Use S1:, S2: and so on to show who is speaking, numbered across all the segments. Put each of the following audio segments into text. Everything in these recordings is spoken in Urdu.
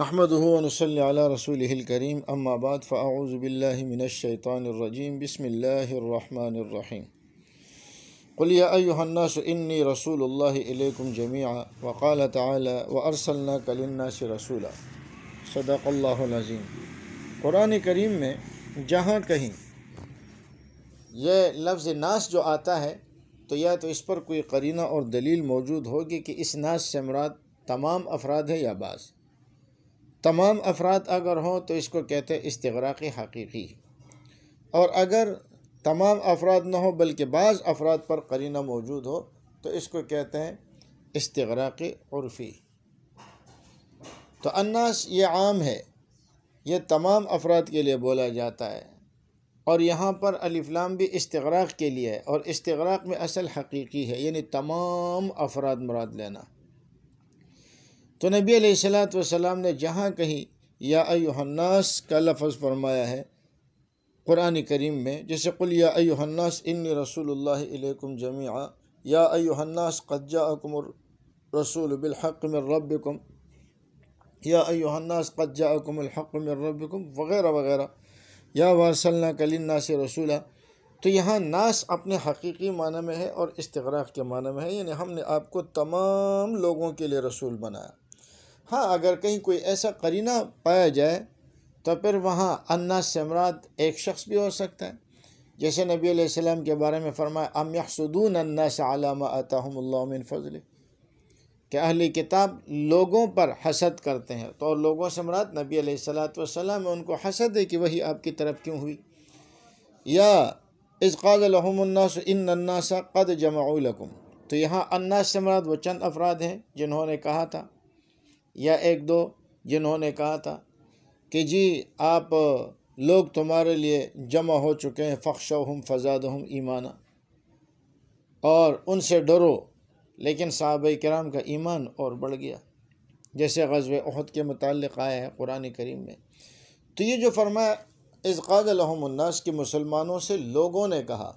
S1: نحمده ونصلي على رسوله الكريم اما بعد فاعوذ بالله من الشيطان الرجيم بسم الله الرحمن الرحيم قل يا أيها الناس إني رسول الله إليكم جميعا وقال تعالى وأرسلناك للناس رسولا صدق اللہ العظیم۔ قرآن کریم میں جہاں کہیں یہ لفظ ناس جو آتا ہے تو یا تو اس پر کوئی قرینہ اور دلیل موجود ہوگی کہ اس ناس سے مراد تمام افراد ہے یا بعض۔ تمام افراد اگر ہوں تو اس کو کہتے ہیں استغراق حقیقی، اور اگر تمام افراد نہ ہو بلکہ بعض افراد پر قرینہ موجود ہو تو اس کو کہتے ہیں استغراق عرفی۔ تو الناس یہ عام ہے، یہ تمام افراد کے لیے بولا جاتا ہے، اور یہاں پر الف لام بھی استغراق کے لیے ہے، اور استغراق میں اصل حقیقی ہے، یعنی تمام افراد مراد لینا۔ تو نبی علیہ السلام نے جہاں کہیں یا ایھا الناس کا لفظ فرمایا ہے قرآن کریم میں، جیسے قل یا ایھا الناس انی رسول اللہ الیکم جمیعا، یا ایھا الناس قد جاءکم الرسول بالحق من ربکم، یا ایھا الناس قد جاءکم الحق من ربکم وغیرہ وغیرہ، یا وارسلناک للناس رسولا۔ تو یہاں ناس اپنے حقیقی معنی میں ہے اور استغراق کے معنی میں ہے، یعنی ہم نے آپ کو تمام لوگوں کے لیے رسول بنایا۔ ہاں، اگر کہیں کوئی ایسا قرینہ پایا جائے تو پھر وہاں الناس سے مراد ایک شخص بھی ہو سکتا ہے، جیسے نبی علیہ السلام کے بارے میں فرمایا ام یحسدون الناس علی ما آتاہم اللہ من فضلہ، کہ اہل کتاب لوگوں پر حسد کرتے ہیں، تو اور لوگوں سے مراد نبی علیہ السلام ان کو حسد ہے کہ وہی آپ کی طرف کیوں ہوئی۔ یا اذ قال لهم الناس ان الناس قد جمعوا لکم، تو یہاں الناس سے مراد وہ چند افراد ہیں جنہوں نے کہا تھا، یا ایک دو جنہوں نے کہا تھا کہ جی آپ لوگ تمہارے لیے جمع ہو چکے ہیں، فخشوہم فزادہم ایمانا، اور ان سے ڈرو، لیکن صحابہ کرام کا ایمان اور بڑھ گیا، جیسے غزوہ احد کے متعلق آیا ہے قرآن کریم میں۔ تو یہ جو فرمایا اذ قال لهم الناس کہ مسلمانوں سے لوگوں نے کہا،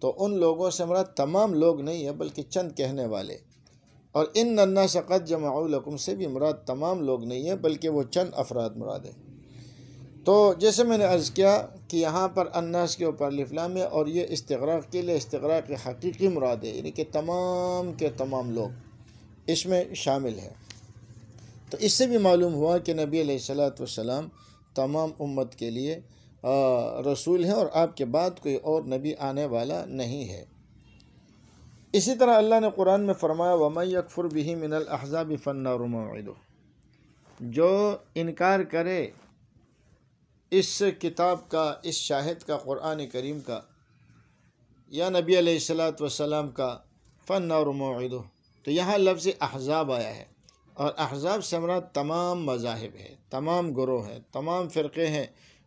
S1: تو ان لوگوں سے مراد تمام لوگ نہیں ہے بلکہ چند کہنے والے، اور ان الناس قد جمعوا لکم سے بھی مراد تمام لوگ نہیں ہے بلکہ وہ چند افراد مراد ہے۔ تو جیسے میں نے عرض کیا کہ یہاں پر الناس کے اوپر الف لام ہے، اور یہ استغراق کے لیے استغراق حقیقی مراد ہے، یعنی کہ تمام کے تمام لوگ اس میں شامل ہے۔ تو اس سے بھی معلوم ہوا کہ نبی علیہ السلام تمام امت کے لیے رسول ہیں، اور آپ کے بعد کوئی اور نبی آنے والا نہیں ہے۔ اسی طرح اللہ نے قرآن میں فرمایا وَمَن يَكْفُرْ بِهِ مِنَ الْأَحْزَابِ فَالنَّارُ مَوْعِدُهُ، جو انکار کرے اس کتاب کا، اس شاہد کا، قرآن کریم کا یا نبی علیہ السلام کا، فَالنَّارُ مَوْعِدُهُ، تو یہاں لفظ احزاب آیا ہے، اور احزاب سے مراد تمام مذاہب ہے، تمام گروہ ہیں، تمام فرقے ہیں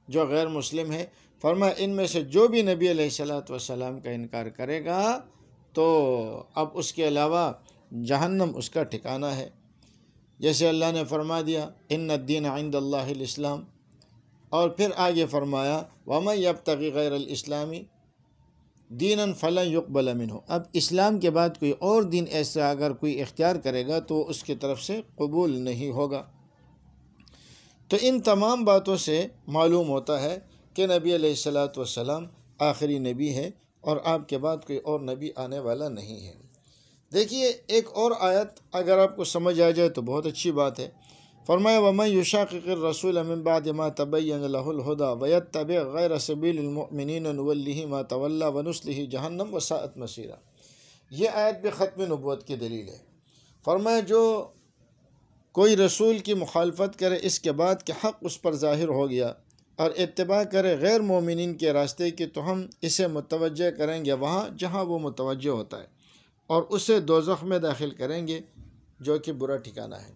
S1: جو غیر مسلم ہیں۔ فرمایا ان میں سے جو بھی نبی علیہ السلام کا انکار کرے گا تو اب اس کے علاوہ جہنم اس کا ٹھکانہ ہے، جیسے اللہ نے فرما دیا ان الدین عند اللہ الاسلام، اور پھر آگے فرمایا وَمَن يَبْتَغِ غَيْرَ الْإِسْلَامِ دِينًا فَلَن يُقْبَلَ مِنْهُ، اب اسلام کے بعد کوئی اور دین ایسا اگر کوئی اختیار کرے گا تو اس کی طرف سے قبول نہیں ہوگا۔ تو ان تمام باتوں سے معلوم ہوتا ہے کہ نبی علیہ السلام آخری نبی ہے، اور آپ کے بعد کوئی اور نبی آنے والا نہیں ہے۔ دیکھیے ایک اور آیت اگر آپ کو سمجھ آ جائے تو بہت اچھی بات ہے۔ فرمایا وَمَن يُشَاقِقِ الرَّسُولَ مِن بَعْدِ مَا تَبَيَّنَ لَهُ الْهُدَىٰ وَيَتَّبِعْ غَيْرَ سَبِيلِ الْمُؤْمِنِينَ نُوَلِّهِ مَا تَوَلَّىٰ وَنُصْلِهِ جَهَنَّمَ وَسَاءَتْ مَصِيرًا، یہ آیت بھی ختم نبوت کی دلیل ہے۔ فرمایا جو کوئی رسول کی مخالفت کرے اس کے بعد کہ حق اس پر ظاہر ہو گیا، اور اتباع کرے غیر مومنین کے راستے کی، تو ہم اسے متوجہ کریں گے وہاں جہاں وہ متوجہ ہوتا ہے، اور اسے دوزخ میں داخل کریں گے جو کہ برا ٹھکانہ ہے۔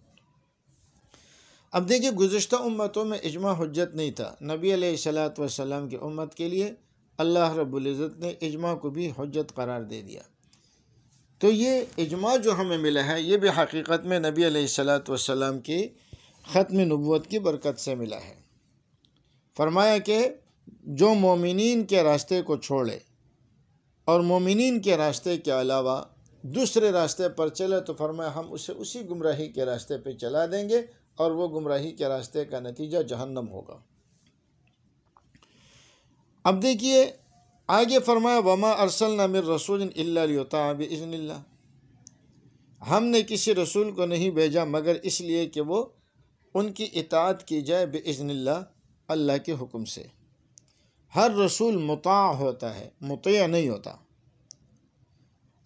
S1: اب دیکھیے گزشتہ امتوں میں اجماع حجت نہیں تھا، نبی علیہ السلام کی امت کے لیے اللہ رب العزت نے اجماع کو بھی حجت قرار دے دیا۔ تو یہ اجماع جو ہمیں ملا ہے یہ بھی حقیقت میں نبی علیہ السلام کی ختم نبوت کی برکت سے ملا ہے۔ فرمایا کہ جو مومنین کے راستے کو چھوڑے اور مومنین کے راستے کے علاوہ دوسرے راستے پر چلے تو فرمایا ہم اسے اسی گمراہی کے راستے پہ چلا دیں گے اور وہ گمراہی کے راستے کا نتیجہ جہنم ہوگا۔ اب دیکھیے آگے فرمایا وما ارسلنا من رسول الا لیطاع باذن اللہ، ہم نے کسی رسول کو نہیں بھیجا مگر اس لیے کہ وہ ان کی اطاعت کی جائے باذن اللہ، اللہ کے حکم سے۔ ہر رسول مطاع ہوتا ہے، مطیع نہیں ہوتا۔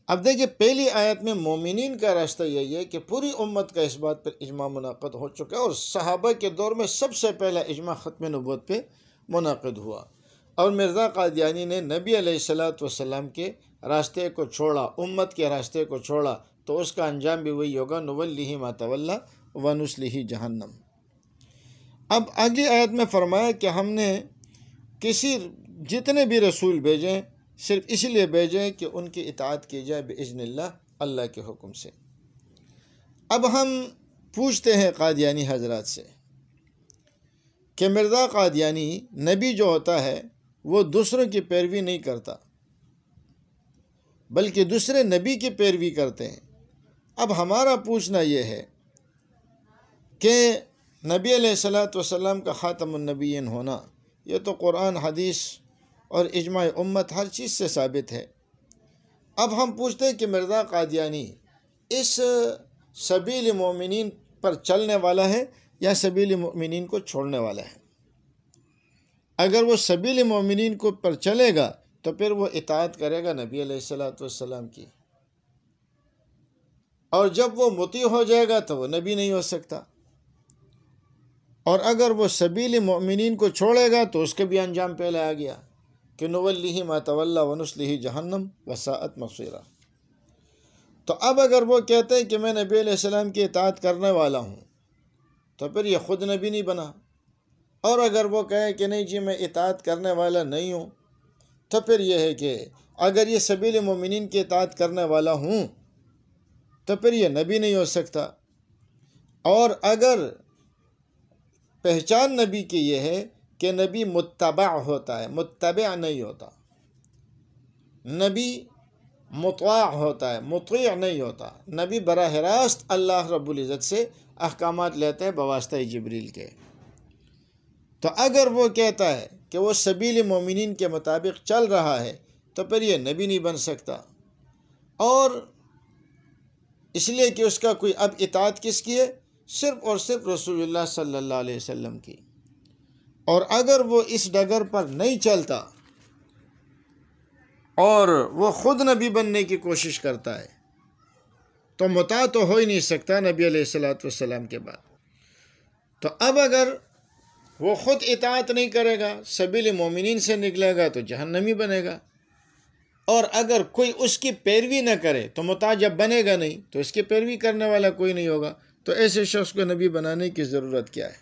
S1: اب دیکھیے پہلی آیت میں مومنین کا راستہ یہی ہے کہ پوری امت کا اس بات پر اجماع منعقد ہو چکا ہے، اور صحابہ کے دور میں سب سے پہلا اجماع ختم نبوت پہ منعقد ہوا، اور مرزا قادیانی نے نبی علیہ السلام کے راستے کو چھوڑا، امت کے راستے کو چھوڑا، تو اس کا انجام بھی وہی ہوگا، نولیہ ما تولی ونصلہ جہنم۔ اب اگلی آیت میں فرمایا کہ ہم نے جتنے بھی رسول بھیجیں صرف اس لیے بھیجیں کہ ان کی اطاعت کی جائے باذن اللہ، اللہ کے حکم سے۔ اب ہم پوچھتے ہیں قادیانی حضرات سے کہ مرزا قادیانی نبی جو ہوتا ہے وہ دوسروں کی پیروی نہیں کرتا بلکہ دوسرے نبی کی پیروی کرتے ہیں۔ اب ہمارا پوچھنا یہ ہے کہ نبی علیہ السلام کا خاتم النبیین ہونا یہ تو قرآن، حدیث اور اجماع امت ہر چیز سے ثابت ہے۔ اب ہم پوچھتے ہیں کہ مرزا قادیانی اس سبیل مومنین پر چلنے والا ہے یا سبیل مومنین کو چھوڑنے والا ہے؟ اگر وہ سبیل مومنین کو پر چلے گا تو پھر وہ اطاعت کرے گا نبی علیہ السلام کی، اور جب وہ مطیع ہو جائے گا تو وہ نبی نہیں ہو سکتا، اور اگر وہ سبیل مومنین کو چھوڑے گا تو اس کا بھی انجام پہلے آ گیا کہ نولیہ ما تولی ونصلہ جہنم وساءت مصیرا۔ تو اب اگر وہ کہتے ہیں کہ میں نبی علیہ السلام کی اطاعت کرنے والا ہوں تو پھر یہ خود نبی نہیں بنا، اور اگر وہ کہے کہ نہیں جی میں اطاعت کرنے والا نہیں ہوں تو پھر یہ ہے کہ اگر یہ سبیل مومنین کی اطاعت کرنے والا ہوں تو پھر یہ نبی نہیں ہو سکتا، اور اگر پہچان نبی کی یہ ہے کہ نبی متبع ہوتا ہے، متبع نہیں ہوتا، نبی مطاع ہوتا ہے، مطیع نہیں ہوتا، نبی براہ راست اللہ رب العزت سے احکامات لیتے ہیں بواسطہ جبریل کے۔ تو اگر وہ کہتا ہے کہ وہ سبیل مومنین کے مطابق چل رہا ہے تو پھر یہ نبی نہیں بن سکتا، اور اس لیے کہ اس کا کوئی اب اطاعت کس کی ہے؟ صرف اور صرف رسول اللہ صلی اللہ علیہ وسلم کی، اور اگر وہ اس ڈگر پر نہیں چلتا اور وہ خود نبی بننے کی کوشش کرتا ہے تو مطاع تو ہو ہی نہیں سکتا نبی علیہ السلام کے بعد۔ تو اب اگر وہ خود اطاعت نہیں کرے گا، سبیل مومنین سے نکلے گا تو جہنمی بنے گا، اور اگر کوئی اس کی پیروی نہ کرے تو مطاع جب بنے گا نہیں تو اس کی پیروی کرنے والا کوئی نہیں ہوگا، تو ایسے شخص کو نبی بنانے کی ضرورت کیا ہے؟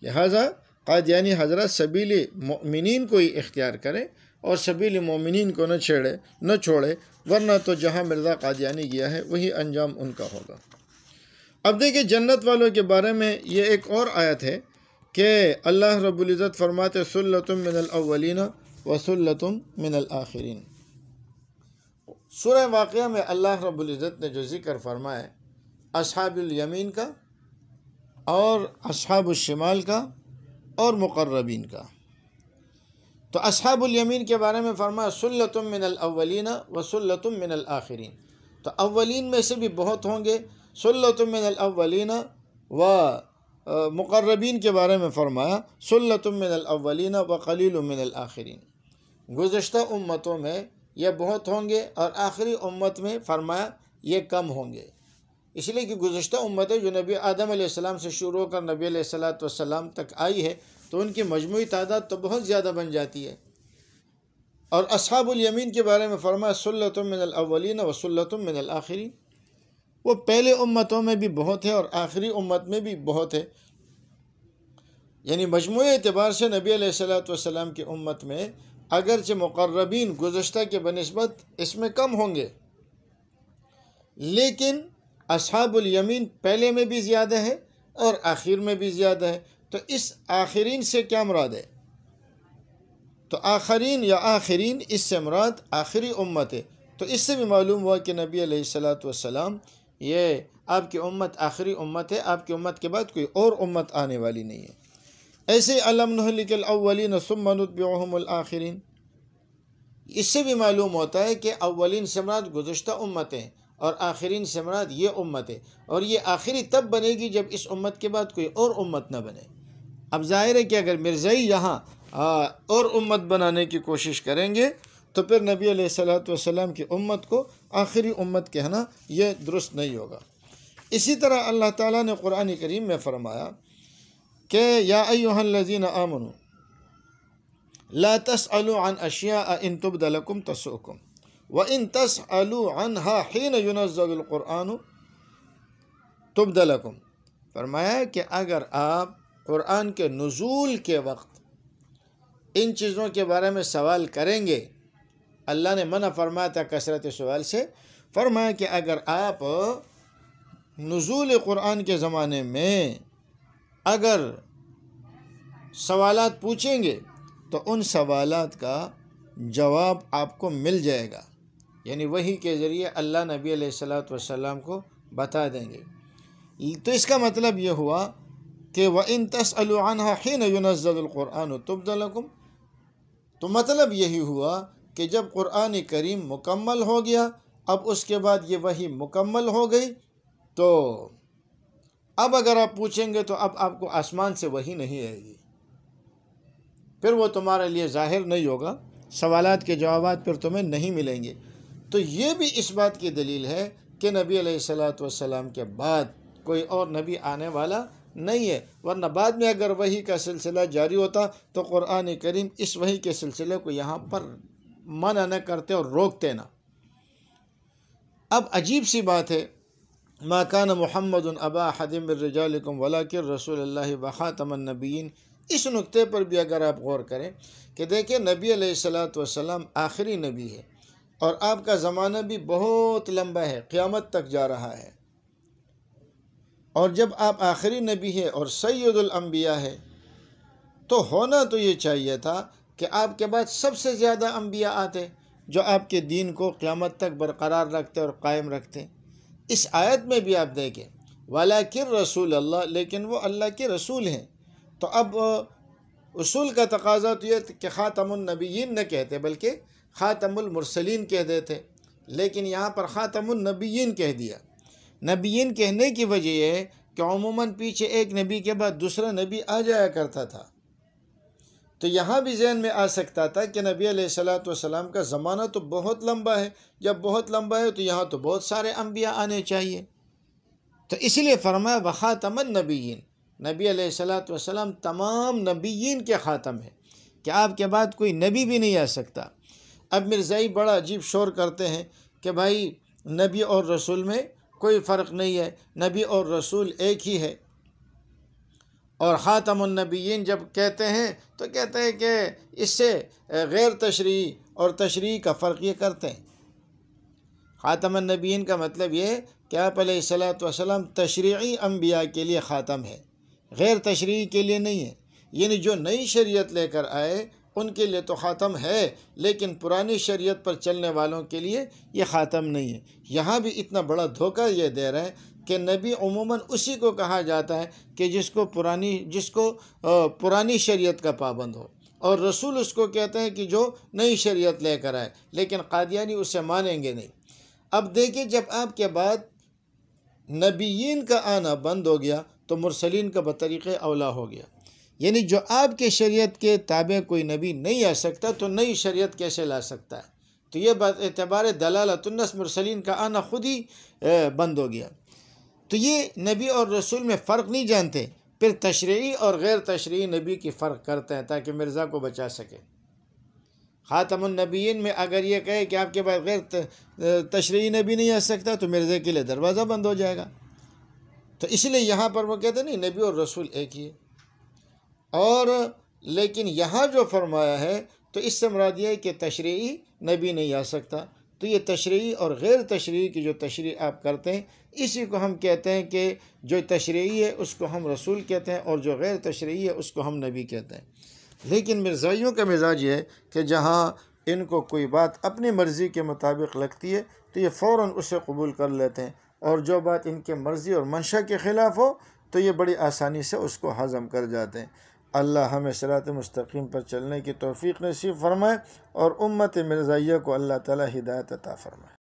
S1: لہٰذا قادیانی حضرت سبیل مومنین کو ہی اختیار کرے اور سبیل مومنین کو نہ چھوڑے، ورنہ تو جہاں مرزا قادیانی گیا ہے وہی انجام ان کا ہوگا۔ اب دیکھیں جنت والوں کے بارے میں یہ ایک اور آیت ہے کہ اللہ رب العزت فرماتے ثلۃ من الاولین وثلۃ من الآخرین۔ سورہ واقعہ میں اللہ رب العزت نے جو ذکر فرمایا اصحاب الیمین کا اور اصحاب الشمال کا اور مقربین کا، تو اصحاب الیمین کے بارے میں فرمایا ثلۃ من الاولین وثلۃ من الآخرین، تو اولین میں سے بھی بہت ہوں گے، ثلۃ من الاولین، و مقربین کے بارے میں فرمایا ثلۃ من الاولین وقلیل من الآخرین، گزشتہ امتوں میں یہ بہت ہوں گے اور آخری امت میں فرمایا یہ کم ہوں گے، اس لیے کہ گزشتہ امتیں جو نبی آدم علیہ السلام سے شروع کر نبی علیہ السلام تک آئی ہے تو ان کی مجموعی تعداد تو بہت زیادہ بن جاتی ہے۔ اور اصحاب الیمین کے بارے میں فرمایا ثلۃ من الاولین وثلۃ من الآخرین، وہ پہلے امتوں میں بھی بہت ہے اور آخری امت میں بھی بہت ہے، یعنی مجموعی اعتبار سے نبی علیہ السلام کی امت میں اگرچہ مقربین گزشتہ کے بنسبت اس میں کم ہوں گے، لیکن اصحاب الیمین پہلے میں بھی زیادہ ہے اور آخر میں بھی زیادہ ہے۔ تو اس آخرین سے کیا مراد ہے؟ تو آخرین یا آخرین اس سے مراد آخری امت ہے، تو اس سے بھی معلوم ہوا کہ نبی علیہ السلام یہ آپ کی امت آخری امت ہے، آپ کی امت کے بعد کوئی اور امت آنے والی نہیں ہے۔ ایسے الم نہلک الاولین ثم نتبعہم الآخرین، اس سے بھی معلوم ہوتا ہے کہ اولین سے مراد گزشتہ امتیں اور آخرین سے مراد یہ امت ہے، اور یہ آخری تب بنے گی جب اس امت کے بعد کوئی اور امت نہ بنے۔ اب ظاہر ہے کہ اگر مرزائی یہاں اور امت بنانے کی کوشش کریں گے تو پھر نبی علیہ السلام کی امت کو آخری امت کہنا یہ درست نہیں ہوگا۔ اسی طرح اللہ تعالیٰ نے قرآن کریم میں فرمایا کہ یا ایھا الذین آمنوا لا تسألوا عن اشیاء ان تبد لکم تسؤکم وان تسألوا عنها حین ینزل القرآن تبد لکم۔ فرمایا کہ اگر آپ قرآن کے نزول کے وقت ان چیزوں کے بارے میں سوال کریں گے، اللہ نے منع فرمایا تھا کثرت سوال سے، فرمایا کہ اگر آپ نزول قرآن کے زمانے میں اگر سوالات پوچھیں گے تو ان سوالات کا جواب آپ کو مل جائے گا، یعنی وحی کے ذریعے اللہ نبی علیہ السلام کو بتا دیں گے۔ تو اس کا مطلب یہ ہوا کہ وَإِن تَسْأَلُوا عَنْهَا حِينَ يُنَزَّلُ الْقُرْآنُ تُبْدَ لَكُمْ، تو مطلب یہی ہوا کہ جب قرآن کریم مکمل ہو گیا، اب اس کے بعد یہ وحی مکمل ہو گئی، تو اب اگر آپ پوچھیں گے تو اب آپ کو آسمان سے وحی نہیں آئے گی، پھر وہ تمہارے لیے ظاہر نہیں ہوگا، سوالات کے جوابات پھر تمہیں نہیں ملیں گے۔ تو یہ بھی اس بات کی دلیل ہے کہ نبی علیہ السلام کے بعد کوئی اور نبی آنے والا نہیں ہے، ورنہ بعد میں اگر وحی کا سلسلہ جاری ہوتا تو قرآن کریم اس وحی کے سلسلے کو یہاں پر منع نہ کرتے اور روکتے نہ۔ اب عجیب سی بات ہے، ما کان محمد ابا احد من رجالکم ولکن رسول اللہ وخاتم النبیین، اس نقطے پر بھی اگر آپ غور کریں کہ دیکھیں نبی علیہ السلام آخری نبی ہے اور آپ کا زمانہ بھی بہت لمبا ہے، قیامت تک جا رہا ہے، اور جب آپ آخری نبی ہے اور سید الانبیاء ہے تو ہونا تو یہ چاہیے تھا کہ آپ کے بعد سب سے زیادہ انبیاء آتے جو آپ کے دین کو قیامت تک برقرار رکھتے اور قائم رکھتے۔ اس آیت میں بھی آپ دیکھیں وَلَكِنْ رسول اللہ، لیکن وہ اللہ کے رسول ہیں، تو اب اصول کا تقاضا تو یہ کہ خاتم النبیین نہ کہتے بلکہ خاتم المرسلین کہہ دیتے، لیکن یہاں پر خاتم النبیین کہہ دیا۔ نبیین کہنے کی وجہ یہ ہے کہ عموماً پیچھے ایک نبی کے بعد دوسرا نبی آ جایا کرتا تھا، تو یہاں بھی ذہن میں آ سکتا تھا کہ نبی علیہ السلام کا زمانہ تو بہت لمبا ہے، جب بہت لمبا ہے تو یہاں تو بہت سارے انبیاء آنے چاہیے، تو اس لیے فرمایا وخاتم النبیین، نبی علیہ السلام تمام نبیین کے خاتم ہے کہ آپ کے بعد کوئی نبی بھی نہیں آ سکتا۔ اب مرزائی بڑا عجیب شور کرتے ہیں کہ بھائی نبی اور رسول میں کوئی فرق نہیں ہے، نبی اور رسول ایک ہی ہے، اور خاتم النبیین جب کہتے ہیں تو کہتے ہیں کہ اس سے غیر تشریعی اور تشریعی کا فرق یہ کرتے ہیں۔ خاتم النبیین کا مطلب یہ ہے کہ آپ علیہ السلام تشریعی انبیاء کے لیے خاتم ہے، غیر تشریعی کے لیے نہیں ہے، یعنی جو نئی شریعت لے کر آئے ان کے لیے تو خاتم ہے، لیکن پرانی شریعت پر چلنے والوں کے لیے یہ خاتم نہیں ہے۔ یہاں بھی اتنا بڑا دھوکہ یہ دے رہا ہے کہ نبی عموماً اسی کو کہا جاتا ہے کہ جس کو پرانی شریعت کا پابند ہو، اور رسول اس کو کہتے ہیں کہ جو نئی شریعت لے کر آئے، لیکن قادیانی اسے مانیں گے نہیں۔ اب دیکھیں جب آپ کے بعد نبیین کا آنا بند ہو گیا تو مرسلین کا بطریق اولا ہو گیا، یعنی جو آپ کے شریعت کے تابع کوئی نبی نہیں آ سکتا تو نئی شریعت کیسے لا سکتا ہے؟ تو یہ بات اعتبار دلالت النص مرسلین کا آنا خود ہی بند ہو گیا۔ تو یہ نبی اور رسول میں فرق نہیں جانتے، پھر تشریعی اور غیر تشریعی نبی کی فرق کرتے ہیں تاکہ مرزا کو بچا سکے۔ خاتم النبیین میں اگر یہ کہے کہ آپ کے بعد غیر تشریعی نبی نہیں آ سکتا تو مرزا کے لیے دروازہ بند ہو جائے گا، تو اس لیے یہاں پر وہ کہتے ہیں نہیں، نبی اور رسول ایک ہی ہے۔ اور لیکن یہاں جو فرمایا ہے تو اس سے مراد یہ ہے کہ تشریعی نبی نہیں آ سکتا، تو یہ تشریعی اور غیر تشریعی کی جو تشریح آپ کرتے ہیں اسی کو ہم کہتے ہیں کہ جو تشریعی ہے اس کو ہم رسول کہتے ہیں اور جو غیر تشریعی ہے اس کو ہم نبی کہتے ہیں۔ لیکن مرزائیوں کا مزاج یہ ہے کہ جہاں ان کو کوئی بات اپنی مرضی کے مطابق لگتی ہے تو یہ فوراً اسے قبول کر لیتے ہیں، اور جو بات ان کے مرضی اور منشا کے خلاف ہو تو یہ بڑی آسانی سے اس کو ہضم کر جاتے ہیں۔ اللہ ہمیں صراط مستقیم پر چلنے کی توفیق نصیب فرمائے اور امت مرزائیہ کو اللہ تعالی ہدایت عطا فرمائے۔